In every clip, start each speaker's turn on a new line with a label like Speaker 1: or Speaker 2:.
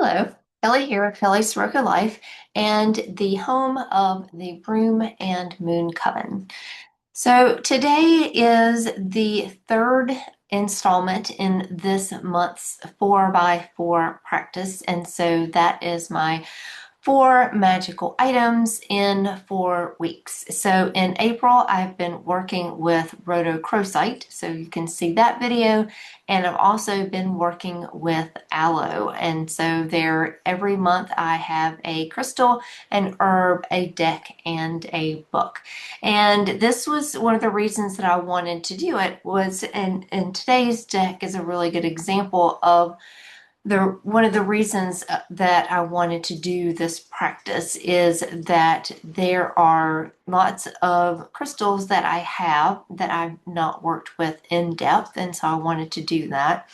Speaker 1: Hello, Kelly here of Kelly's Soroka Life and the home of the Broom and Moon Coven. So today is the third installment in this month's 4x4 practice, and so that is my 4 magical items in 4 weeks. So in April, I've been working with rhodochrosite, so you can see that video, and I've also been working with aloe. And so there, every month I have a crystal, an herb, a deck, and a book. And this was one of the reasons that I wanted to do it was, and today's deck is a really good example of one of the reasons that I wanted to do this practice is that there are lots of crystals that I have that I've not worked with in depth, and so I wanted to do that.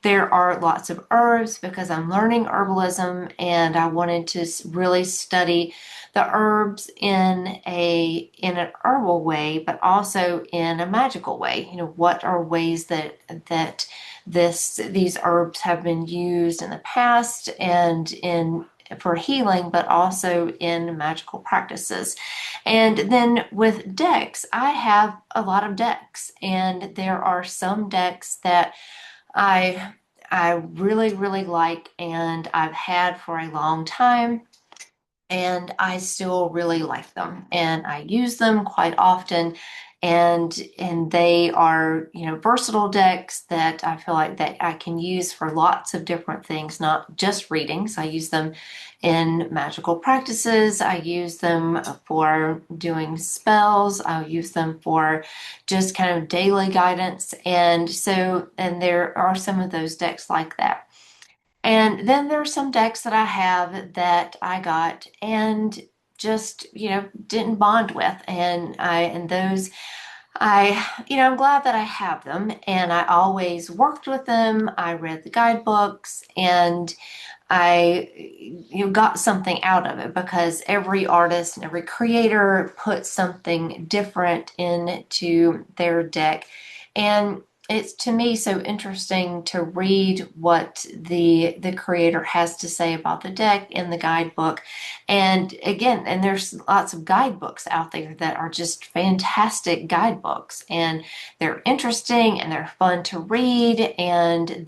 Speaker 1: There are lots of herbs because I'm learning herbalism, and I wanted to really study the herbs in an herbal way, but also in a magical way. You know, what are ways that these herbs have been used in the past and in for healing, but also in magical practices. And then with decks, I have a lot of decks, and there are some decks that I I really, really like and I've had for a long time, and I still really like them and I use them quite often, and they are, you know, versatile decks that I feel like that I can use for lots of different things, not just readings. I use them in magical practices. I use them for doing spells. I use them for just kind of daily guidance. And there are some of those decks like that. And then there are some decks that I have that I got and just, you know, didn't bond with. And those I'm glad that I have them, and I always worked with them. I read the guidebooks, and got something out of it because every artist and every creator puts something different into their deck. And it's, to me, so interesting to read what the creator has to say about the deck in the guidebook. And again, and there's lots of guidebooks out there that are just fantastic guidebooks, and they're interesting and they're fun to read, and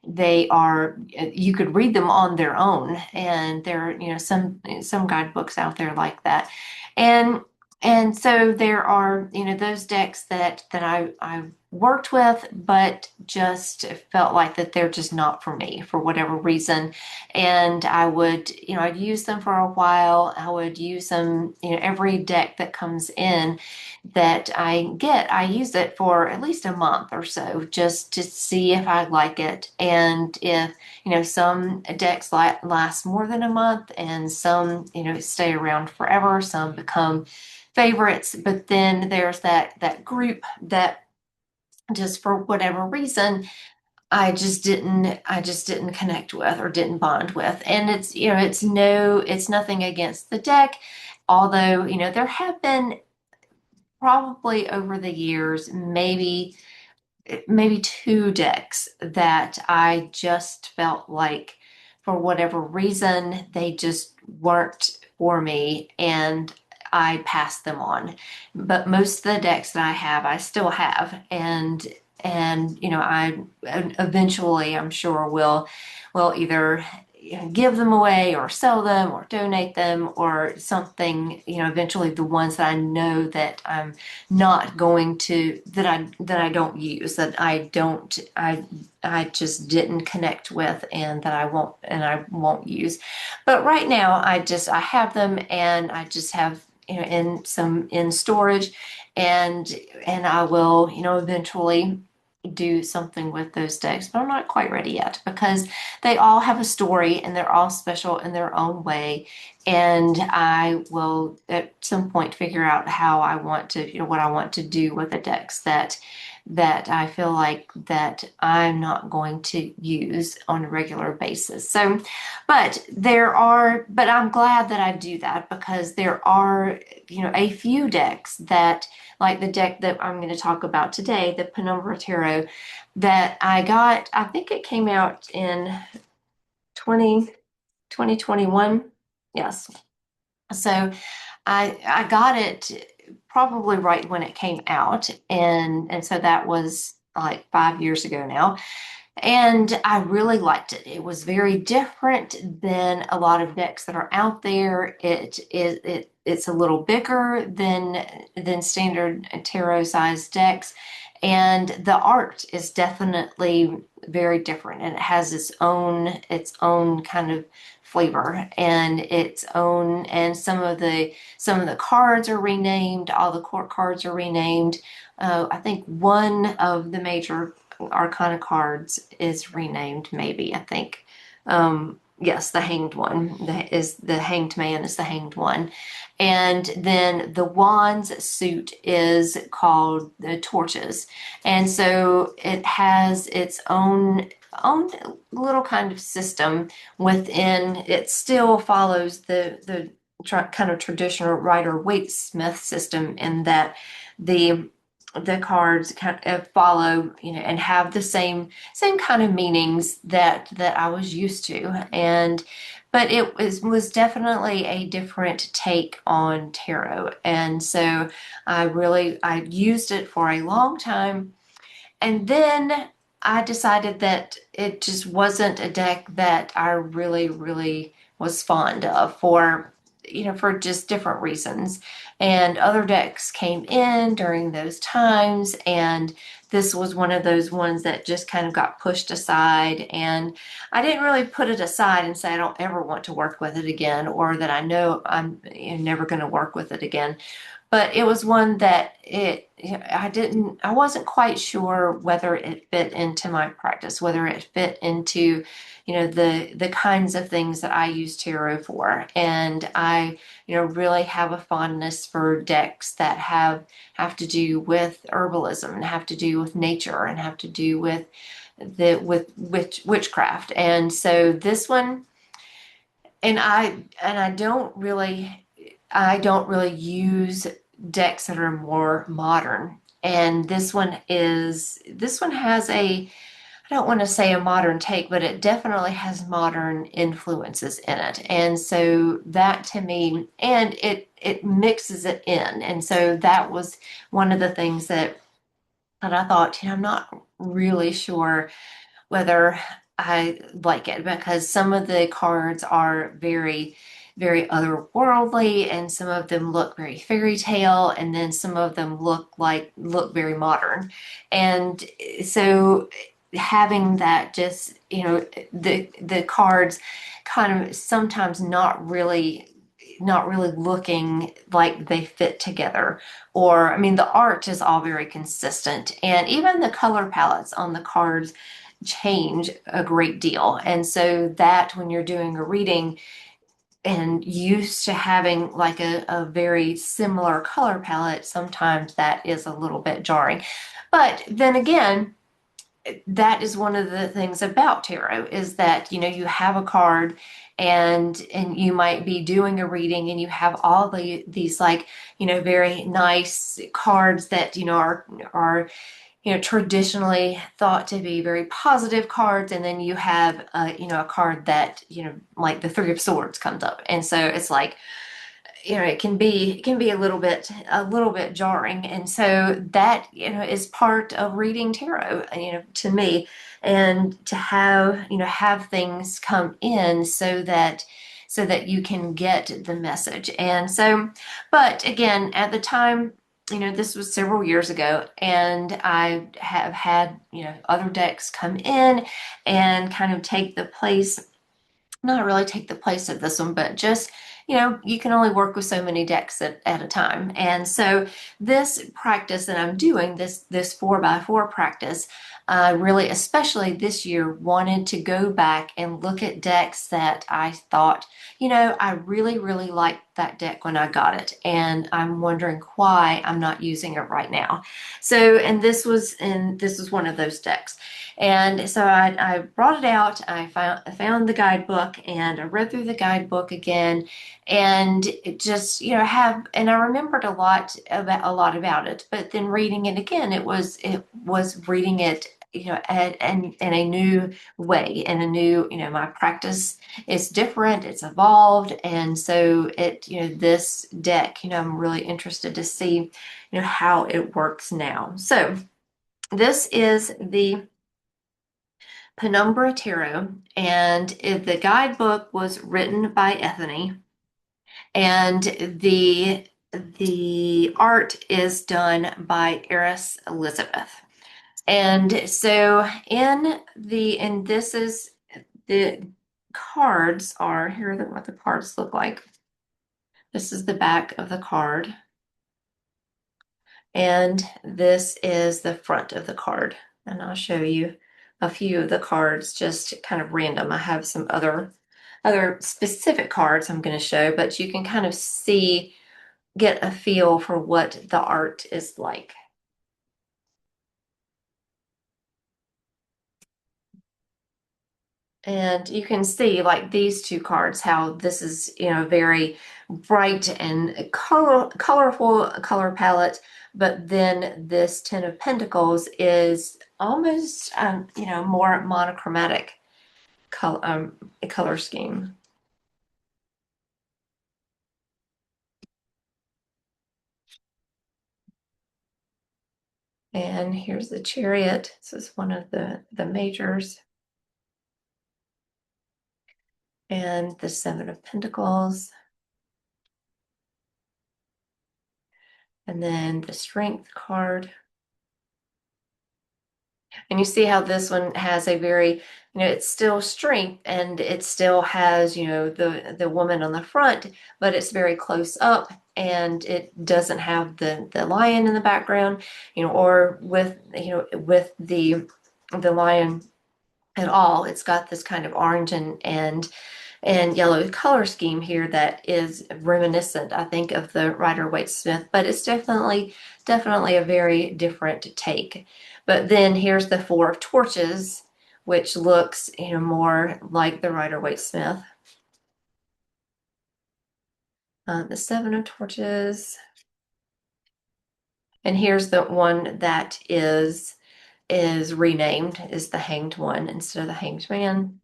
Speaker 1: they are, you could read them on their own, and there are, you know, some guidebooks out there like that. And so there are, you know, those decks that I worked with, but just felt like that they're just not for me for whatever reason. And I would, you know, I'd use them for a while. I would use them, you know, every deck that comes in that I get, I use it for at least a month or so just to see if I like it. And if, you know, some decks last more than a month, and some, you know, stay around forever, some become favorites. But then there's that group that just for whatever reason I just didn't connect with or didn't bond with. And it's, you know, it's nothing against the deck, although, you know, there have been probably over the years maybe two decks that I just felt like for whatever reason they just weren't for me, and I passed them on. But most of the decks that I have, I still have, and you know, I eventually, I'm sure, will either, you know, give them away or sell them or donate them or something. You know, eventually the ones that I know that I'm not going to, that I don't use, that I just didn't connect with, and that I won't use. But right now I have them, and I just have, you know, in storage, and I will, you know, eventually do something with those decks, but I'm not quite ready yet because they all have a story and they're all special in their own way. And I will at some point figure out how I want to, you know, what I want to do with the decks that I feel like that I'm not going to use on a regular basis. So, but I'm glad that I do that because there are, you know, a few decks that, like the deck that I'm going to talk about today, the Penumbra Tarot, that I got, I think it came out in 2021. Yes. So I got it probably right when it came out, and so that was like 5 years ago now. And I really liked it. It was very different than a lot of decks that are out there. It's a little bigger than standard tarot size decks. And the art is definitely very different, and it has its own kind of flavor and its own, and some of the cards are renamed, all the court cards are renamed. I think one of the major Arcana cards is renamed, maybe, I think. Yes, the hanged one is the hanged man is the hanged one. And then the wands suit is called the torches. And so it has its own little kind of system within. It still follows the kind of traditional Rider-Waite-Smith system, in that the cards kind of follow, and have the same kind of meanings that I was used to. And but it was definitely a different take on tarot. And so I used it for a long time. And then I decided that it just wasn't a deck that I really, really was fond of, for just different reasons. And other decks came in during those times, and this was one of those ones that just kind of got pushed aside. And I didn't really put it aside and say I don't ever want to work with it again, or that I know I'm never going to work with it again. But it was one that I wasn't quite sure whether it fit into my practice, whether it fit into, the kinds of things that I use tarot for. And I, really have a fondness for decks that have to do with herbalism, and have to do with nature, and have to do with witchcraft. And so this one, and I don't really use decks that are more modern. And this one has I don't want to say a modern take, but it definitely has modern influences in it. And so that, to me, and it mixes it in. And so that was one of the things that I thought, I'm not really sure whether I like it, because some of the cards are very, very otherworldly, and some of them look very fairy tale, and then some of them look very modern. And so having that, just, the cards kind of sometimes not really looking like they fit together. Or, I mean, the art is all very consistent, and even the color palettes on the cards change a great deal. And so that, when you're doing a reading and used to having like a very similar color palette, sometimes that is a little bit jarring. But then again, that is one of the things about tarot, is that, you have a card, and you might be doing a reading, and you have all these, like, very nice cards that, are traditionally thought to be very positive cards. And then you have, a card that, like the Three of Swords comes up. And so it's like, it can be a little bit jarring. And so that, is part of reading tarot, to me. And to have things come in, so that you can get the message. And so, but again, at the time, this was several years ago, and I have had, other decks come in and kind of take the place, not really take the place of this one, but just, you can only work with so many decks at a time. And so this practice that I'm doing, this 4x4 practice, really, especially this year, wanted to go back and look at decks that I thought, I really, really liked that deck when I got it, and I'm wondering why I'm not using it right now. So, and this was one of those decks. And so I brought it out. I found the guidebook, and I read through the guidebook again, and it just, and I remembered a lot about it. But then reading it again, it was reading it and in a new way, in a new, my practice is different, it's evolved. And so this deck, I'm really interested to see, how it works now. So this is the Penumbra Tarot, and the guidebook was written by Ethony, and the art is done by Eris Elizabeth. And so and this is the cards are here are what the cards look like. This is the back of the card, and this is the front of the card. And I'll show you a few of the cards, just kind of random. I have some other specific cards I'm going to show, but you can kind of get a feel for what the art is like. And you can see, like, these two cards, how this is, very bright and colorful color palette. But then this Ten of Pentacles is almost, more monochromatic color scheme. And here's the Chariot. This is one of the majors. And the Seven of Pentacles. And then the Strength card. And you see how this one has a very, it's still strength, and it still has, the woman on the front, but it's very close up, and it doesn't have the lion in the background, or with the lion at all. It's got this kind of orange and yellow color scheme here that is reminiscent, I think, of the Rider-Waite-Smith, but it's definitely a very different take. But then here's the Four of Torches, which looks, more like the Rider-Waite-Smith. The Seven of Torches. And here's the one that is renamed, is the Hanged One instead of the Hanged Man.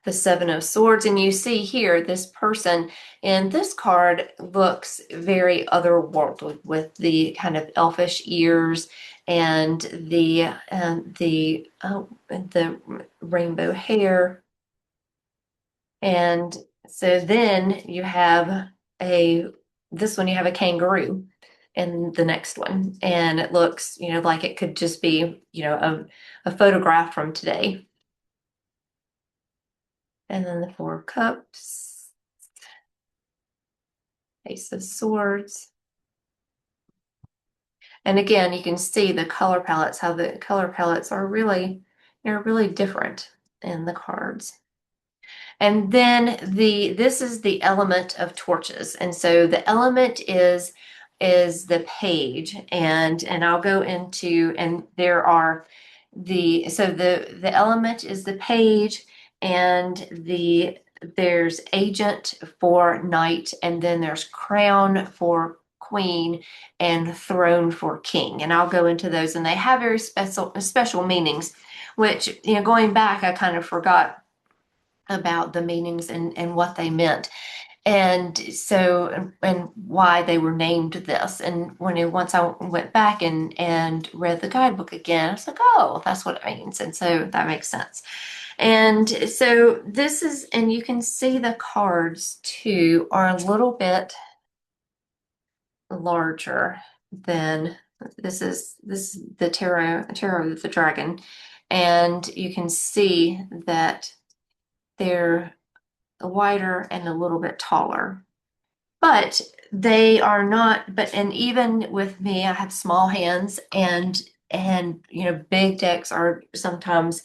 Speaker 1: The Seven of Swords. And you see here, this person in this card looks very otherworldly, with the kind of elfish ears and the rainbow hair. And so then you have this one, you have a kangaroo in the next one, and it looks, like it could just be, a photograph from today. And then the Four of Cups, Ace of Swords. And again, you can see the color palettes, how the color palettes are really, really different in the cards. And then this is the element of torches. And so the element is the page, and I'll go into, and there are the element is the page, and there's agent for knight, and then there's crown for queen, and throne for king. And I'll go into those, and they have very special meanings, which, going back, I kind of forgot about the meanings and what they meant. And so, and why they were named this. And once I went back and read the guidebook again, I was like, oh, that's what it means. And so that makes sense. And so this is, and you can see the cards too are a little bit larger than this is the tarot of the dragon. And you can see that they're wider and a little bit taller. But they are not, and even with me, I have small hands, and big decks are sometimes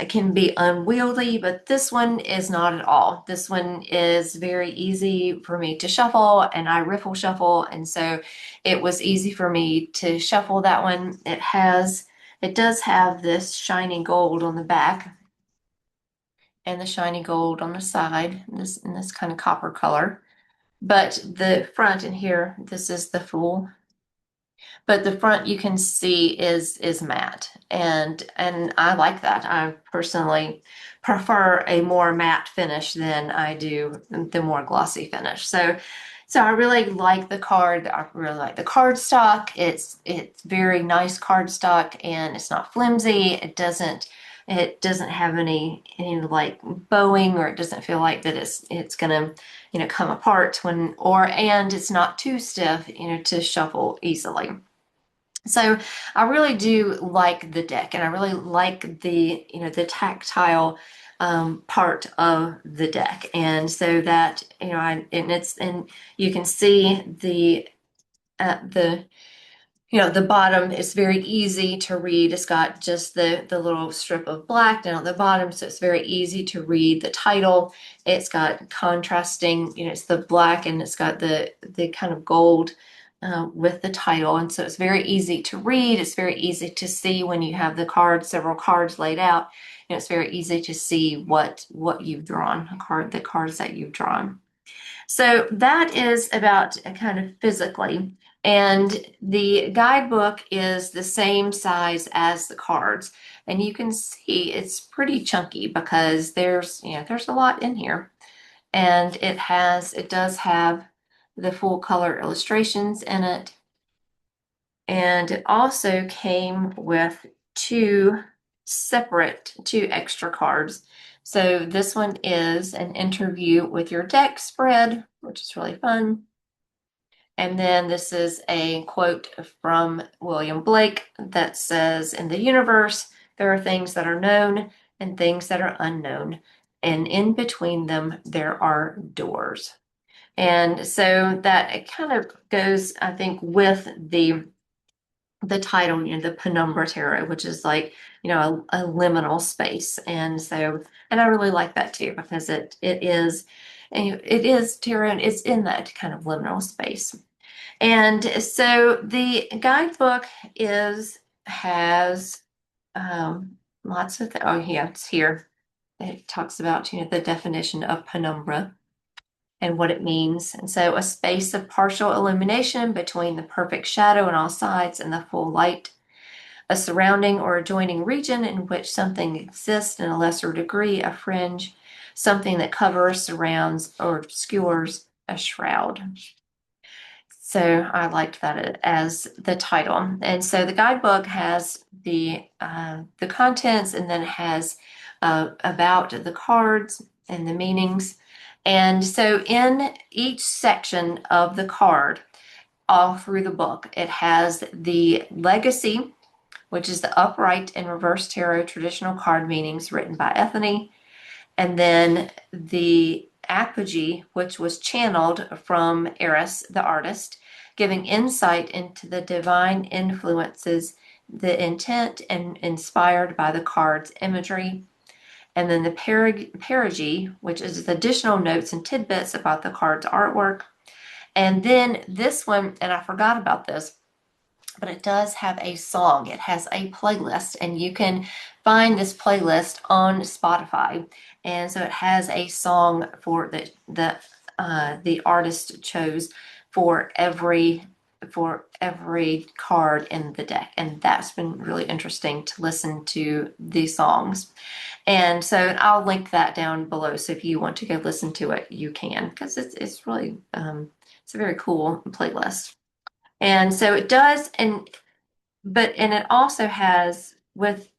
Speaker 1: can be unwieldy, but this one is not at all. This one is very easy for me to shuffle, and I riffle shuffle, and so it was easy for me to shuffle that one. It does have this shiny gold on the back, and the shiny gold on the side, in this kind of copper color. But the front, and here, this is the Fool. but the front you can see is matte, and I like that. I personally prefer a more matte finish than I do the more glossy finish. So I really like the card. I really like the card stock. It's very nice card stock, and it's not flimsy. It doesn't have any like bowing, or it doesn't feel like that it's gonna come apart and it's not too stiff to shuffle easily. So I really do like the deck, and I really like the tactile part of the deck. And so that, and you can see the bottom is very easy to read. It's got just the little strip of black down at the bottom, so it's very easy to read the title. It's got contrasting, it's the black, and it's got the kind of gold with the title, and so it's very easy to read. It's very easy to see when you have several cards laid out. It's very easy to see what you've drawn, the cards that you've drawn. So that is about kind of physically. And the guidebook is the same size as the cards. And you can see it's pretty chunky because there's a lot in here. And it does have the full color illustrations in it. And it also came with two two extra cards. So this one is an interview with your deck spread, which is really fun. And then this is a quote from William Blake that says, "In the universe, there are things that are known and things that are unknown. And in between them, there are doors." And so that it kind of goes, I think, with the title, the Penumbra Tarot, which is like, a liminal space. And I really like that too, because it is tarot, and it's in that kind of liminal space. And so the guidebook has lots of oh yeah, it's here. It talks about the definition of penumbra and what it means. And so a space of partial illumination between the perfect shadow on all sides and the full light, a surrounding or adjoining region in which something exists in a lesser degree, a fringe, something that covers, surrounds, or obscures, a shroud. So I liked that as the title. And so the guidebook has the contents, and then it has about the cards and the meanings. And so in each section of the card, all through the book, it has the legacy, which is the upright and reverse tarot traditional card meanings written by Ethony, and then the apogee, which was channeled from Eris, the artist, giving insight into the divine influences, the intent, and inspired by the card's imagery. And then the perigee, which is additional notes and tidbits about the card's artwork. And then this one, and I forgot about this, but it does have a song. It has a playlist, and you can find this playlist on Spotify. And so it has a song for the artist chose for every card in the deck, and that's been really interesting to listen to these songs. And so I'll link that down below. So if you want to go listen to it, you can, because it's really it's a very cool playlist. And so it does, and it also has, with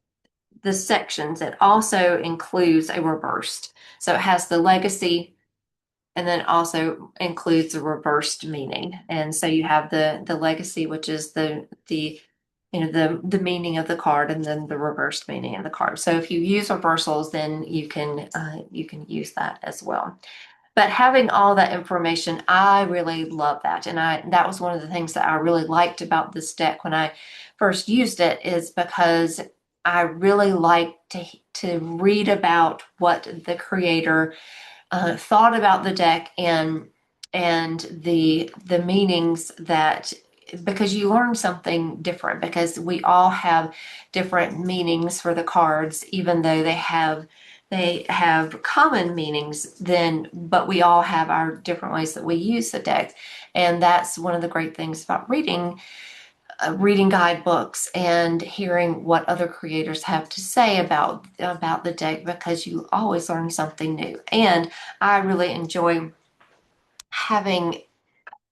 Speaker 1: the sections, it also includes a reversed. So it has the legacy, and then also includes a reversed meaning. And so you have the legacy, which is the meaning of the card, and then the reversed meaning of the card. So if you use reversals, then you can use that as well. But having all that information, I really love that. And that was one of the things that I really liked about this deck when I first used it, is because I really like to read about what the creator thought about the deck, and the meanings, that because you learn something different, because we all have different meanings for the cards, even though they have common meanings, but we all have our different ways that we use the deck. And that's one of the great things about reading reading guidebooks and hearing what other creators have to say about the deck, because you always learn something new. And I really enjoy having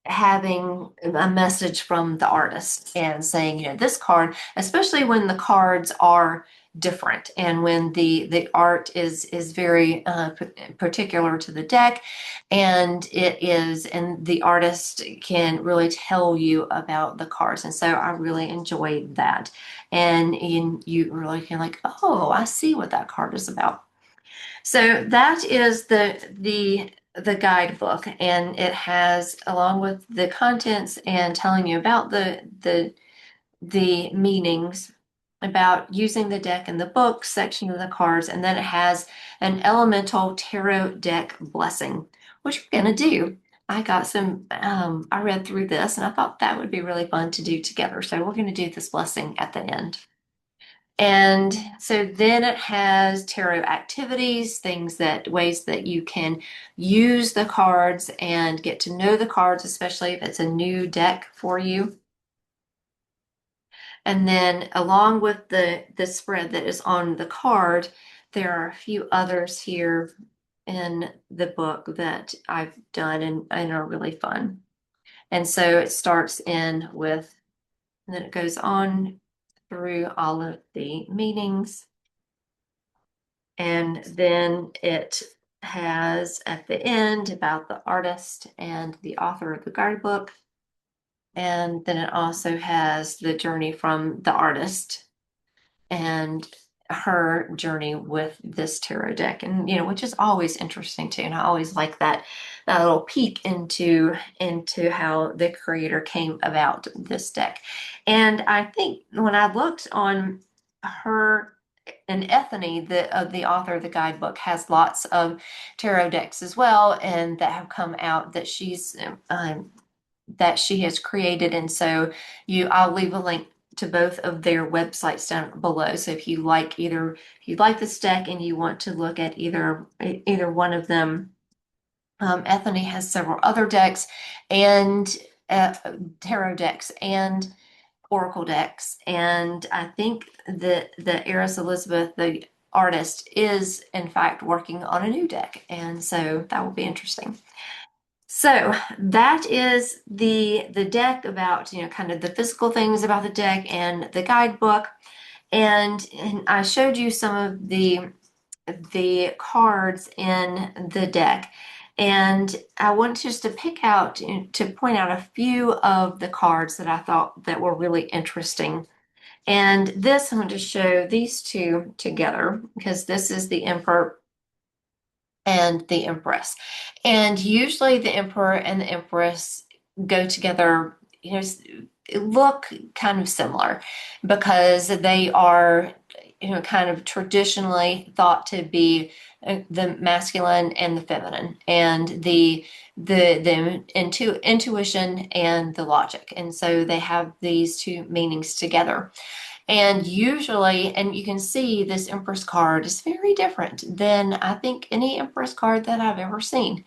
Speaker 1: a message from the artist and saying, this card, especially when the cards are different and when the art is very particular to the deck, and the artist can really tell you about the cards. And so I really enjoy that. And you really can, like, oh, I see what that card is about. So that is the guidebook, and it has, along with the contents and telling you about the meanings, about using the deck in the book section of the cards, and then it has an elemental tarot deck blessing, which we're gonna do. I got some, I read through this and I thought that would be really fun to do together. So we're gonna do this blessing at the end. And so then it has tarot activities, ways that you can use the cards and get to know the cards, especially if it's a new deck for you. And then along with the spread that is on the card, there are a few others here in the book that I've done and are really fun. And so it starts in with, and then it goes on through all of the meanings. And then it has at the end about the artist and the author of the guidebook. And then it also has the journey from the artist and her journey with this tarot deck, and which is always interesting too. And I always like that little peek into how the creator came about this deck. And I think when I looked on her, and Ethony, the author of the guidebook, has lots of tarot decks as well, and that have come out that she has created. And so I'll leave a link to both of their websites down below. So if you like this deck and you want to look at either one of them, Ethony has several other decks and tarot decks and oracle decks. And I think that the Eris Elizabeth, the artist, is in fact working on a new deck. And so that will be interesting. So that is the deck, about kind of the physical things about the deck and the guidebook. And I showed you some of the cards in the deck. And I want just to pick out, to point out a few of the cards that I thought that were really interesting. And this, I'm going to show these two together, because this is the Emperor and the Empress. And usually the Emperor and the Empress go together, look kind of similar, because they are, kind of traditionally thought to be the masculine and the feminine, and the intuition and the logic. And so they have these two meanings together. And usually, and you can see this Empress card is very different than I think any Empress card that I've ever seen.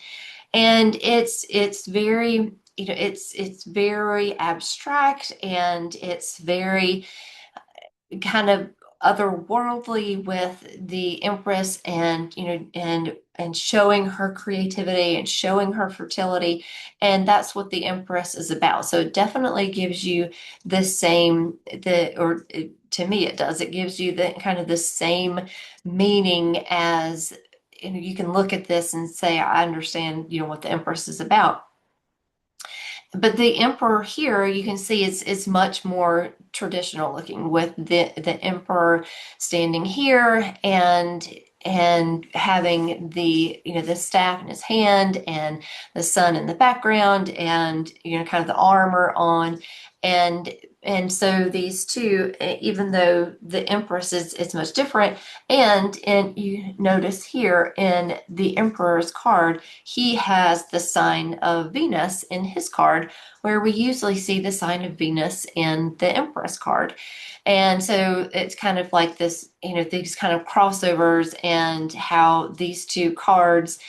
Speaker 1: And it's very, it's very abstract, and it's very kind of otherworldly with the Empress, and and showing her creativity and showing her fertility. And that's what the Empress is about. So it definitely gives you the same, or to me it does, it gives you the kind of the same meaning as, you can look at this and say, I understand what the Empress is about. But the Emperor here, you can see it's much more traditional looking, with the Emperor standing here and having the staff in his hand, and the sun in the background, and kind of the armor on. And so these two, even though the Empress is much different, and you notice here in the Emperor's card, he has the sign of Venus in his card, where we usually see the sign of Venus in the Empress card. And so it's kind of like this, these kind of crossovers, and how these two cards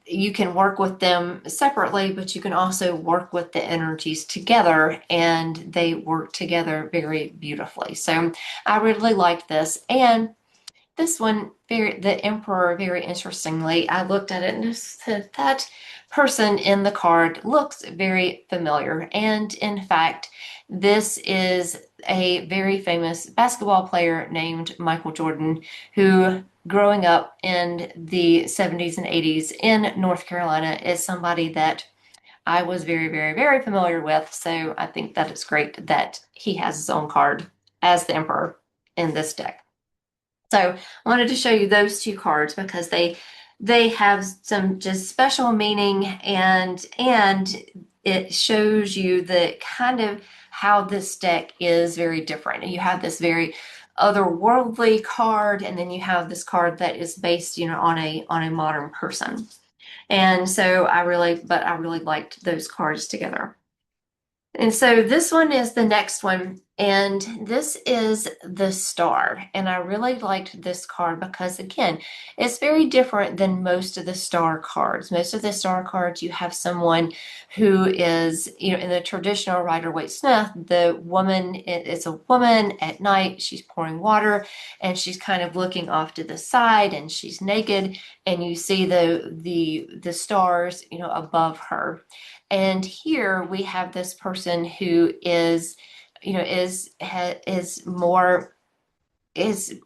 Speaker 1: you can work with them separately, but you can also work with the energies together, and they work together very beautifully. So I really liked this. And this one, the Emperor, very interestingly, I looked at it and said that person in the card looks very familiar. And in fact, this is a very famous basketball player named Michael Jordan, who growing up in the 70s and 80s in North Carolina is somebody that I was very, very, very familiar with. So I think that it's great that he has his own card as the Emperor in this deck. So I wanted to show you those two cards because they have some just special meaning, and it shows you the kind of how this deck is very different. You have this very otherworldly card, and then you have this card that is based, on a modern person. And so I really liked those cards together. And so this one is the next one, and this is the Star. And I really liked this card because, again, it's very different than most of the Star cards. Most of the Star cards, you have someone who is, in the traditional Rider-Waite-Smith, the woman, it's a woman at night, she's pouring water, and she's kind of looking off to the side, and she's naked, and you see the stars, above her. And here we have this person who is, is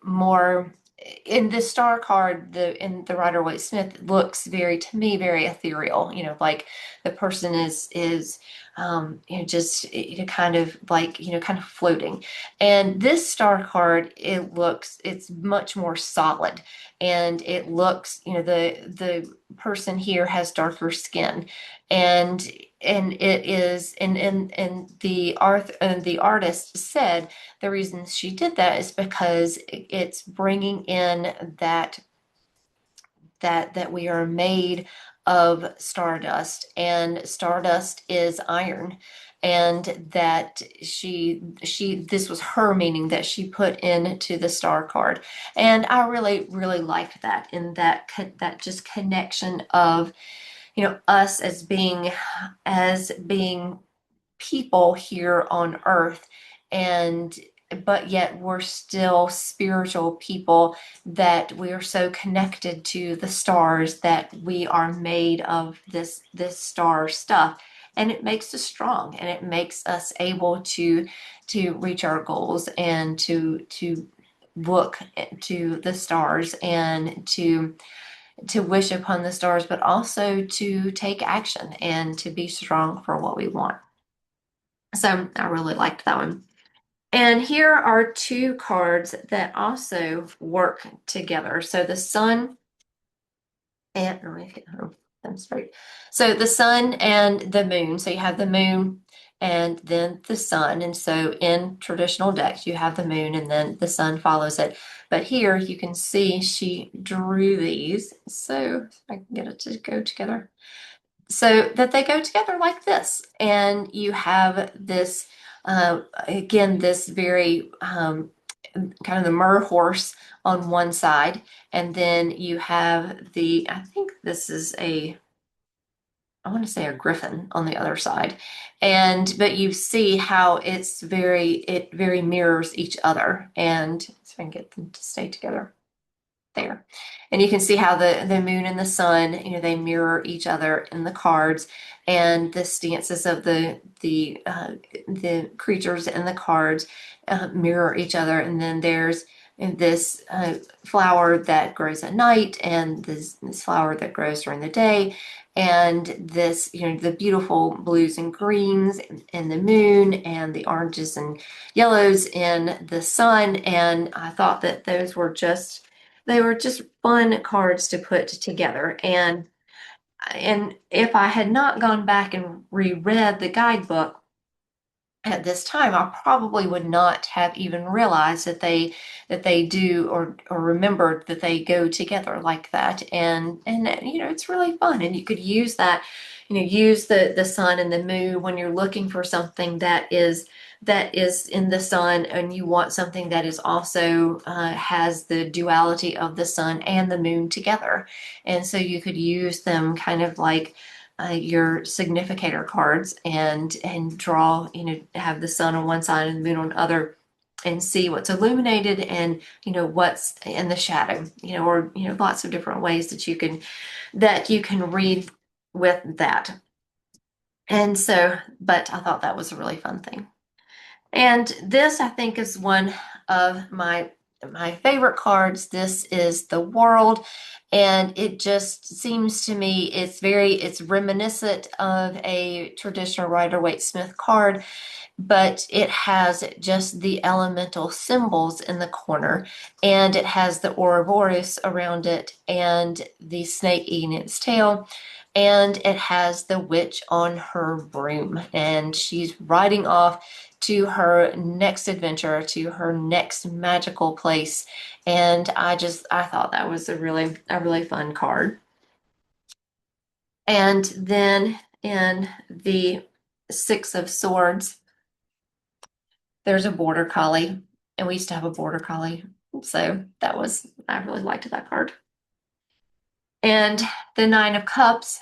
Speaker 1: more in the star card, in the Rider-Waite-Smith looks very, to me, very ethereal, like the person is just kind of like, kind of floating. And this star card, it's much more solid, and it looks, the person here has darker skin, and it is, and the artist said the reason she did that is because it's bringing in that we are made of stardust, and stardust is iron, and that she this was her meaning that she put into the star card. And I really, really liked that, in that just connection of, us as being people here on earth, and but yet we're still spiritual people, that we are so connected to the stars, that we are made of this star stuff, and it makes us strong, and it makes us able to reach our goals, and to look to the stars, and to wish upon the stars, but also to take action and to be strong for what we want. So I really liked that one. And here are two cards that also work together. So the sun and, let me get them straight. So the sun and the moon. So you have the moon and then the sun. And so in traditional decks, you have the moon and then the sun follows it. But here you can see she drew these. So if I can get it to go together, so that they go together like this. And you have this, again, this very kind of the myrrh horse on one side. And then you have I think this is I want to say a griffin on the other side. But you see how it very mirrors each other. And so I can get them to stay together there. And you can see how the moon and the sun, they mirror each other in the cards, and the stances of the creatures in the cards mirror each other. And then there's this flower that grows at night, and this flower that grows during the day, and this, the beautiful blues and greens in the moon, and the oranges and yellows in the sun. And I thought that they were just fun cards to put together. And if I had not gone back and reread the guidebook, at this time, I probably would not have even realized that they do or remembered that they go together like that. And it's really fun. And you could use that, use the sun and the moon when you're looking for something that is in the sun, and you want something that is also has the duality of the sun and the moon together. And so you could use them kind of like your significator cards, and draw, have the sun on one side and the moon on the other, and see what's illuminated and what's in the shadow, or lots of different ways that you can read with that. And so, but I thought that was a really fun thing. And this, I think, is one of my favorite cards. This is the World, and it just seems to me it's reminiscent of a traditional Rider-Waite-Smith card, but it has just the elemental symbols in the corner, and it has the Ouroboros around it, and the snake eating its tail, and it has the witch on her broom, and she's riding off to her next adventure, to her next magical place. And I thought that was a really fun card. And then in the Six of Swords, there's a border collie, and we used to have a border collie. So I really liked that card. And the Nine of Cups,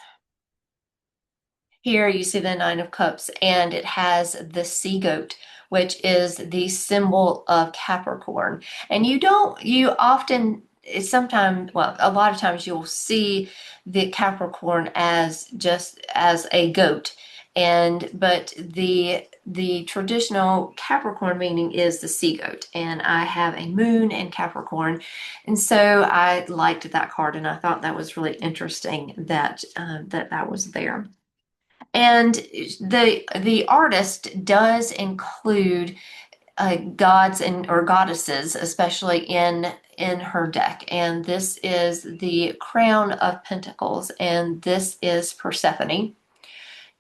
Speaker 1: here you see the Nine of Cups, and it has the sea goat, which is the symbol of Capricorn. And you often, sometimes, well, a lot of times you'll see the Capricorn as just as a goat. But the traditional Capricorn meaning is the sea goat. And I have a moon in Capricorn. And so I liked that card, and I thought that was really interesting that was there. And the artist does include gods and or goddesses, especially in her deck. And this is the Crown of Pentacles, and this is Persephone.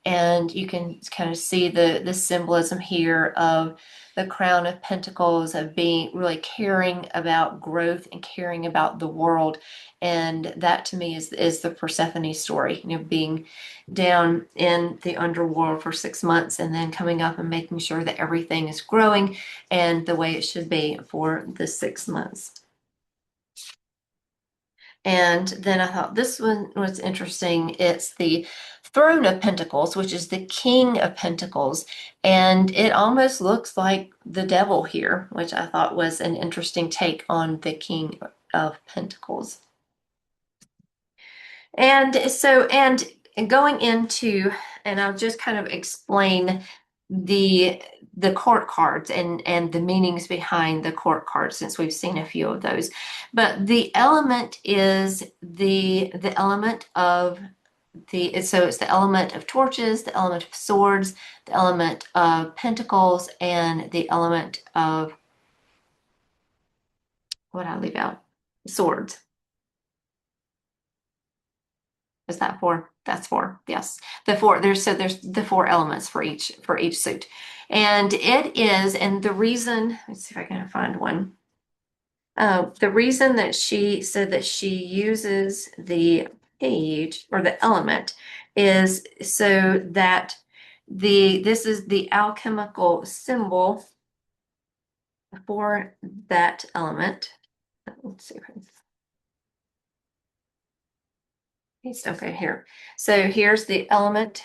Speaker 1: And you can kind of see the symbolism here of the Crown of Pentacles, of being really caring about growth and caring about the world. And that to me is the Persephone story, being down in the underworld for 6 months and then coming up and making sure that everything is growing and the way it should be for the 6 months. And then I thought this one was interesting. It's the Throne of Pentacles, which is the King of Pentacles. And it almost looks like the devil here, which I thought was an interesting take on the King of Pentacles. And going into, and I'll just kind of explain the court cards and the meanings behind the court cards, since we've seen a few of those. But the element is the element of so it's the element of torches, the element of swords, the element of pentacles, and the element of, what did I leave out? Swords. Is that four? That's four. Yes. There's the four elements for each suit. And it is, and the reason, let's see if I can find one. The reason that she said that she uses the page or the element is so that this is the alchemical symbol for that element. Let's see if I can. Okay, here. So here's the element.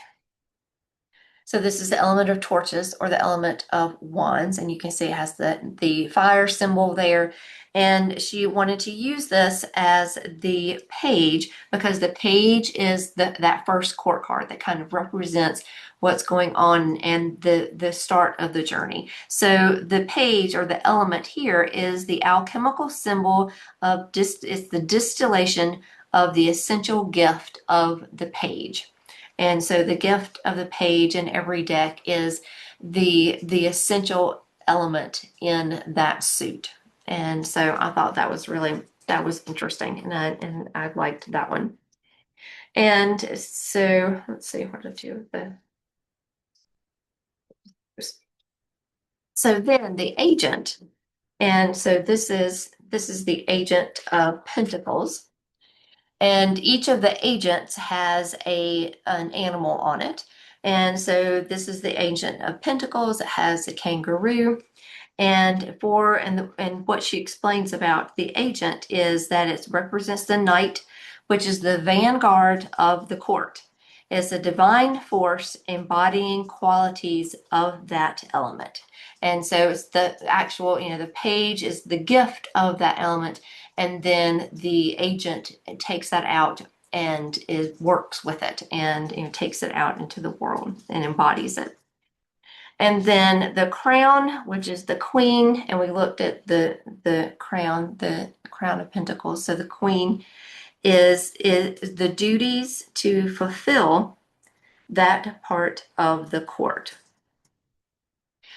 Speaker 1: So this is the element of torches, or the element of wands, and you can see it has the fire symbol there. And she wanted to use this as the page, because the page is that first court card that kind of represents what's going on and the start of the journey. So the page, or the element here, is the alchemical symbol of it's the distillation of the essential gift of the page. And so the gift of the page in every deck is the essential element in that suit. And so I thought that was interesting, and I liked that one. And so let's see what to do with the So then the agent, and so this is the agent of Pentacles. And each of the agents has an animal on it. And so this is the agent of Pentacles. It has a kangaroo. And what she explains about the agent is that it represents the knight, which is the vanguard of the court. It's a divine force embodying qualities of that element. And so it's the actual, the page is the gift of that element, and then the agent takes that out and works with it, and takes it out into the world and embodies it. And then the crown, which is the queen, and we looked at the crown of pentacles. So the queen is the duties to fulfill that part of the court.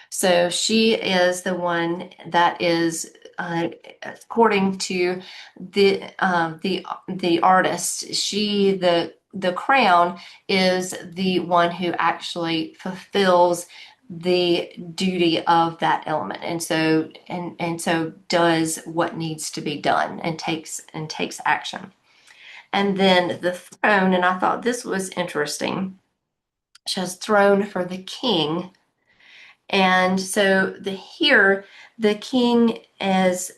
Speaker 1: So she is the one that is, according to the artist, the crown is the one who actually fulfills the duty of that element, and so does what needs to be done, and takes action. And then the throne, and I thought this was interesting. She has throne for the king. And so the king is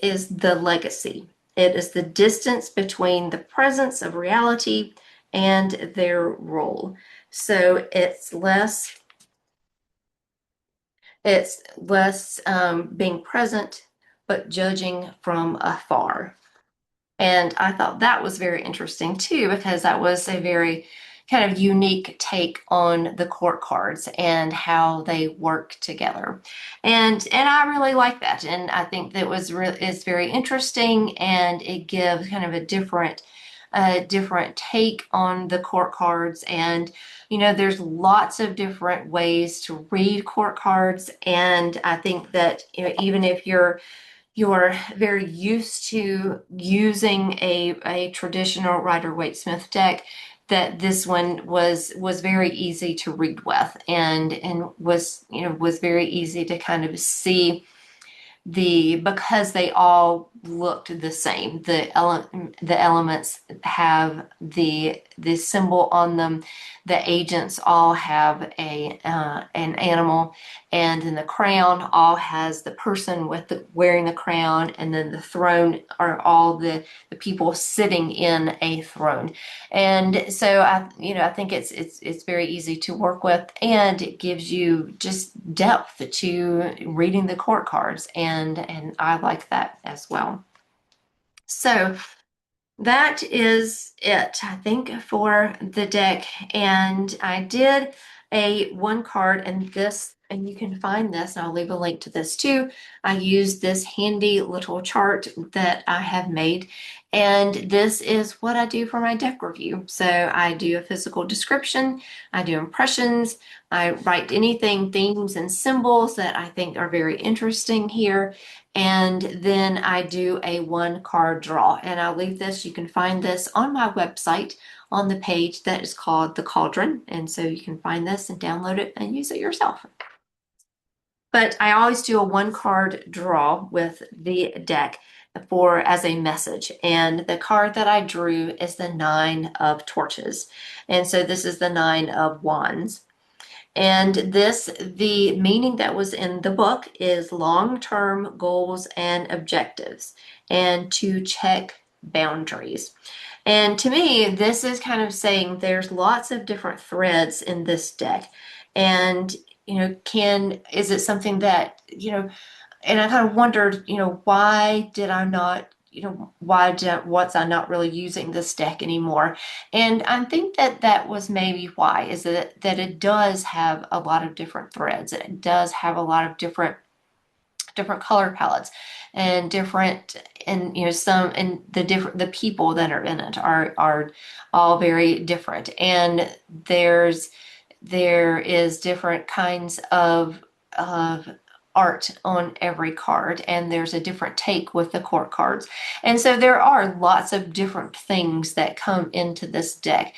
Speaker 1: the legacy. It is the distance between the presence of reality and their role. So it's less being present, but judging from afar. And I thought that was very interesting too, because that was a very kind of unique take on the court cards and how they work together. And I really like that. And I think that it's very interesting, and it gives kind of a different take on the court cards. And there's lots of different ways to read court cards, and I think that even if you're very used to using a traditional Rider-Waite-Smith deck, that this one was very easy to read with, and was very easy to kind of see because they all looked the same. The elements have the symbol on them. The agents all have an animal, and then the crown all has the person wearing the crown, and then the throne are all the people sitting in a throne. And so I think it's very easy to work with, and it gives you just depth to reading the court cards, and I like that as well. So that is it, I think, for the deck. And I did a one card, and you can find this, and I'll leave a link to this too. I used this handy little chart that I have made, and this is what I do for my deck review. So I do a physical description, I do impressions, I write anything, themes and symbols that I think are very interesting here. And then I do a one card draw, and I'll leave this. You can find this on my website on the page that is called the Cauldron. And so you can find this and download it and use it yourself. But I always do a one card draw with the deck as a message. And the card that I drew is the Nine of Torches. And so this is the Nine of Wands. And the meaning that was in the book is long-term goals and objectives, and to check boundaries. And to me, this is kind of saying there's lots of different threads in this deck. And, is it something that, and I kind of wondered, why did I not, was I not really using this deck anymore? And I think that was maybe why, is that it does have a lot of different threads. It does have a lot of different color palettes, and the people that are in it are all very different. And there is different kinds of art on every card, and there's a different take with the court cards. And so there are lots of different things that come into this deck.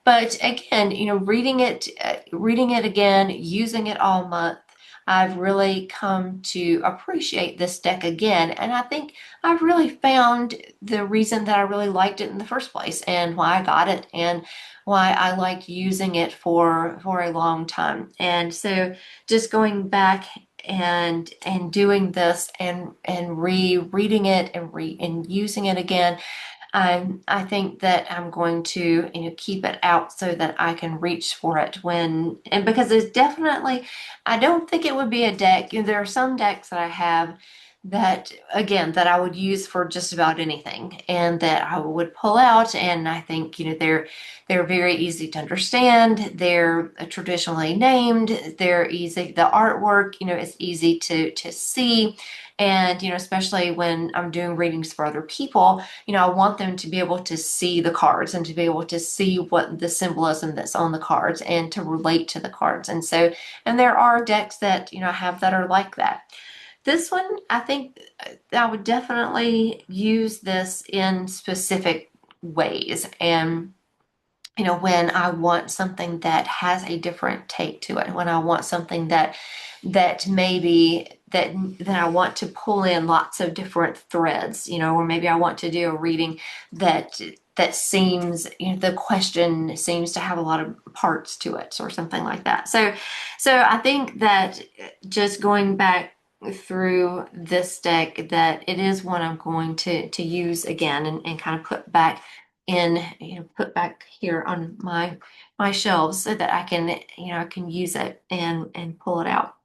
Speaker 1: But again, reading it again, using it all month, I've really come to appreciate this deck again. And I think I've really found the reason that I really liked it in the first place and why I got it and why I like using it for a long time. And so just going back and doing this and rereading it and using it again, I think that I'm going to, keep it out so that I can reach for it and because there's definitely, I don't think it would be a deck. There are some decks that I have that, again, that I would use for just about anything and that I would pull out. And I think, they're very easy to understand. They're traditionally named. They're easy. The artwork, is easy to see. And, especially when I'm doing readings for other people, I want them to be able to see the cards and to be able to see what the symbolism that's on the cards and to relate to the cards. And so, and there are decks that, I have that are like that. This one, I think I would definitely use this in specific ways. And when I want something that has a different take to it, when I want something that maybe that I want to pull in lots of different threads, or maybe I want to do a reading that seems, the question seems to have a lot of parts to it or something like that. So I think that just going back through this deck, that it is one I'm going to use again and kind of put back in, put back here on my shelves so that I can, I can use it and pull it out.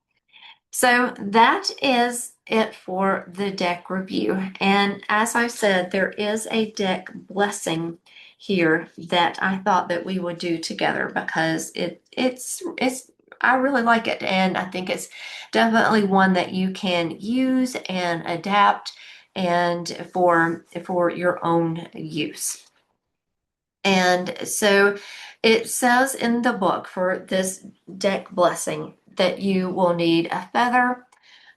Speaker 1: So that is it for the deck review. And as I said, there is a deck blessing here that I thought that we would do together because it's I really like it, and I think it's definitely one that you can use and adapt and for your own use. And so it says in the book for this deck blessing that you will need a feather,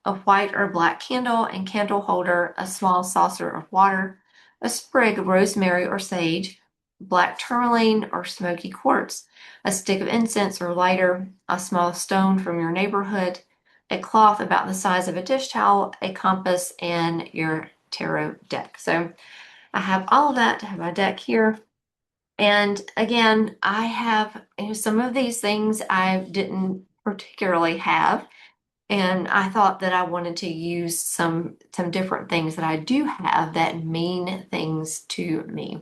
Speaker 1: a white or black candle and candle holder, a small saucer of water, a sprig of rosemary or sage, black tourmaline or smoky quartz, a stick of incense or lighter, a small stone from your neighborhood, a cloth about the size of a dish towel, a compass, and your tarot deck. So I have all of that. I have my deck here. And again, I have, some of these things I didn't particularly have. And I thought that I wanted to use some different things that I do have that mean things to me.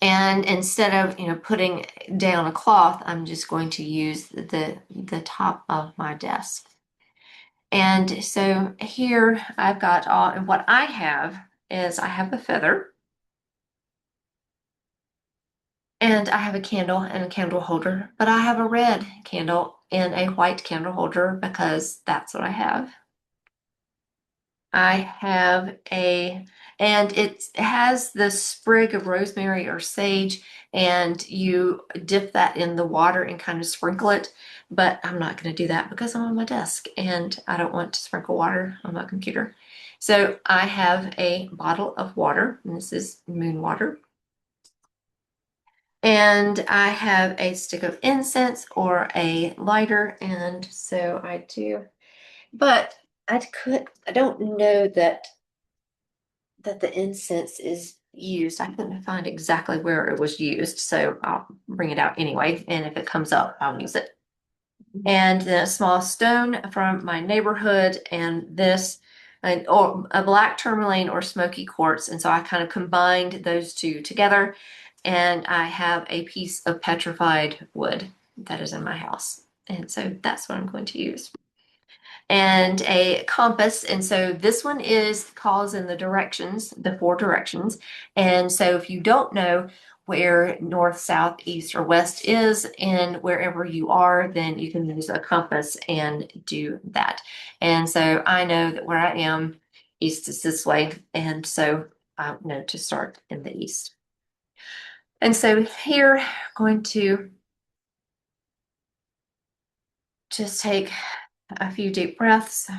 Speaker 1: And instead of, putting down a cloth, I'm just going to use the top of my desk. And so here I've got all, and what I have is I have a feather. And I have a candle and a candle holder, but I have a red candle in a white candle holder because that's what I have. I have and it has the sprig of rosemary or sage, and you dip that in the water and kind of sprinkle it. But I'm not going to do that because I'm on my desk and I don't want to sprinkle water on my computer. So I have a bottle of water, and this is moon water. And I have a stick of incense or a lighter, and so I do. But I don't know that the incense is used. I couldn't find exactly where it was used, so I'll bring it out anyway, and if it comes up, I'll use it. And then a small stone from my neighborhood, and this, or a black tourmaline or smoky quartz. And so I kind of combined those two together, and I have a piece of petrified wood that is in my house. And so that's what I'm going to use. And a compass. And so this one is calls in the directions, the 4 directions. And so if you don't know where north, south, east, or west is in wherever you are, then you can use a compass and do that. And so I know that where I am, east is this way. And so I know to start in the east. And so here, I'm going to just take a few deep breaths.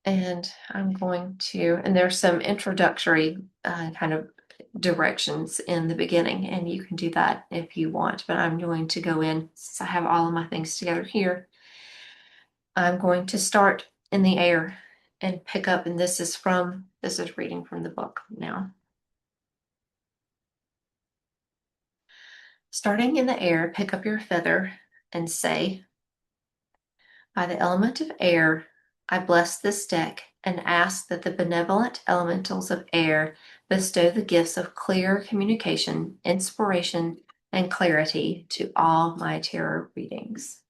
Speaker 1: And I'm going to, and there's some introductory kind of directions in the beginning, and you can do that if you want, but I'm going to go in, since I have all of my things together here, I'm going to start in the air and pick up, and this is reading from the book now. Starting in the air, pick up your feather and say, by the element of air, I bless this deck and ask that the benevolent elementals of air bestow the gifts of clear communication, inspiration, and clarity to all my tarot readings.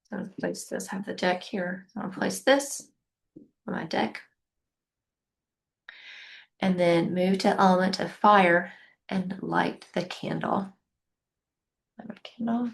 Speaker 1: So I'll place this, have the deck here. I'll place this on my deck. And then move to element of fire and light the candle. Light my candle.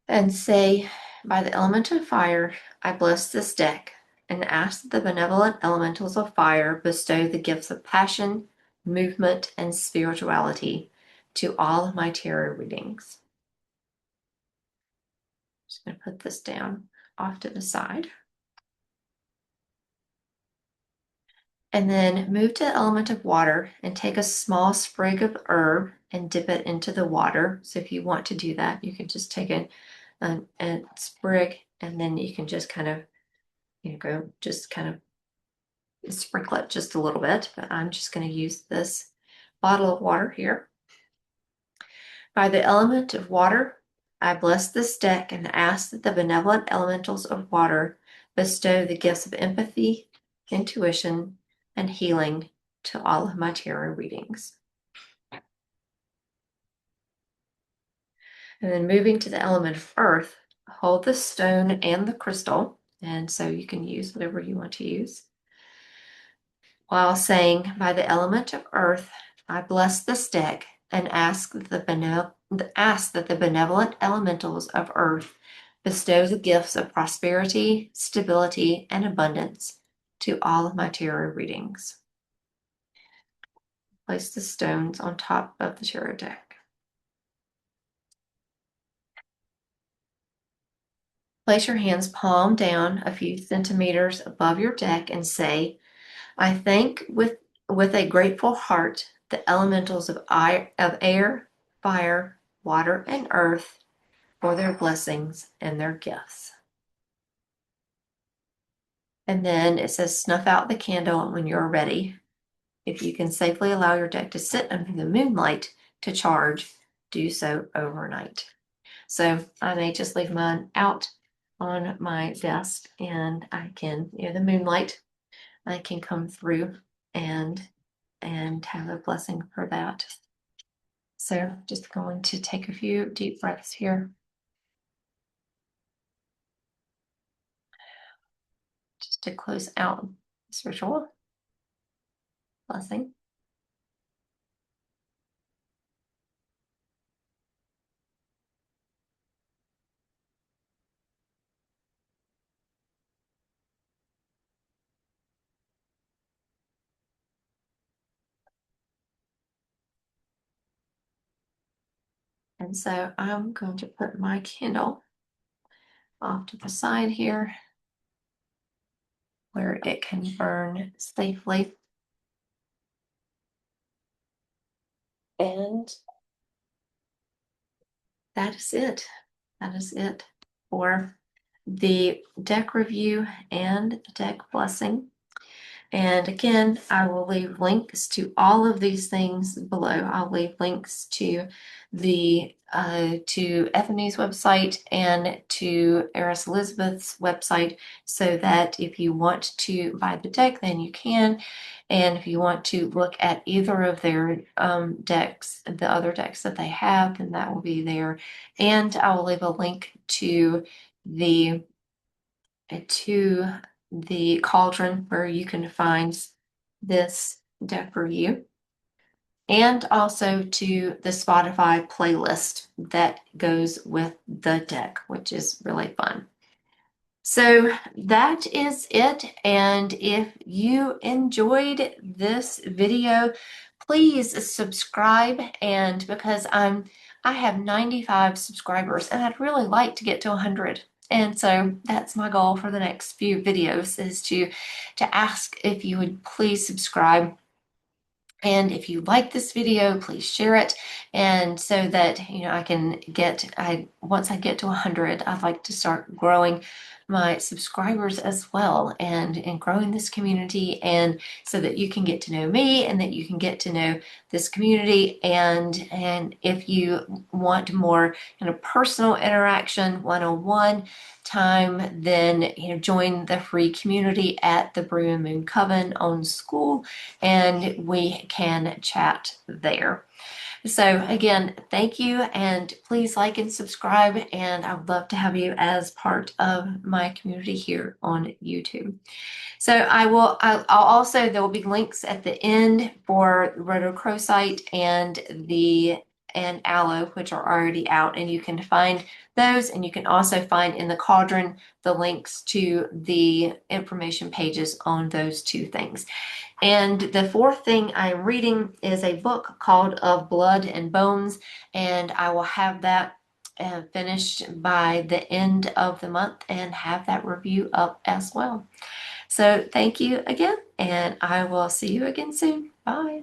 Speaker 1: And say, by the element of fire, I bless this deck and ask that the benevolent elementals of fire bestow the gifts of passion, movement, and spirituality to all of my tarot readings. Just going to put this down off to the side. And then move to the element of water and take a small sprig of herb and dip it into the water. So if you want to do that, you can just take a sprig, and then you can just kind of, go just kind of sprinkle it just a little bit. But I'm just going to use this bottle of water here. By the element of water, I bless this deck and ask that the benevolent elementals of water bestow the gifts of empathy, intuition, and healing to all of my tarot readings. And then moving to the element of earth, hold the stone and the crystal, and so you can use whatever you want to use, while saying, by the element of earth, I bless this deck and ask that the benevolent elementals of earth bestow the gifts of prosperity, stability, and abundance to all of my tarot readings. Place the stones on top of the tarot deck. Place your hands palm down a few centimeters above your deck and say, I thank with a grateful heart the elementals of air, fire, water, and earth for their blessings and their gifts. And then it says snuff out the candle when you're ready. If you can safely allow your deck to sit under the moonlight to charge, do so overnight. So I may just leave mine out on my desk, and I can, the moonlight, I can come through and have a blessing for that. So just going to take a few deep breaths here. Just to close out this ritual. Blessing. And so I'm going to put my candle off to the side here where it can burn safely. And that is it. That is it for the deck review and the deck blessing. And again, I will leave links to all of these things below. I'll leave links to the to Ethony's website and to Eris Elizabeth's website, so that if you want to buy the deck, then you can. And if you want to look at either of their decks, the other decks that they have, then that will be there. And I will leave a link to the Cauldron, where you can find this deck review, and also to the Spotify playlist that goes with the deck, which is really fun. So that is it. And if you enjoyed this video, please subscribe. And because I have 95 subscribers and I'd really like to get to 100. And so that's my goal for the next few videos, is to ask if you would please subscribe. And if you like this video, please share it. And so that, I can once I get to 100, I'd like to start growing my subscribers as well, and growing this community, and so that you can get to know me and that you can get to know this community. And if you want more personal interaction, one-on-one time, then join the free community at the Broom and Moon Coven on School, and we can chat there. So again, thank you, and please like and subscribe, and I would love to have you as part of my community here on YouTube. So I'll also, there will be links at the end for rhodochrosite and aloe, which are already out, and you can find those, and you can also find in the Cauldron the links to the information pages on those two things. And the fourth thing I'm reading is a book called Of Blood and Bones, and I will have that finished by the end of the month and have that review up as well. So thank you again, and I will see you again soon. Bye.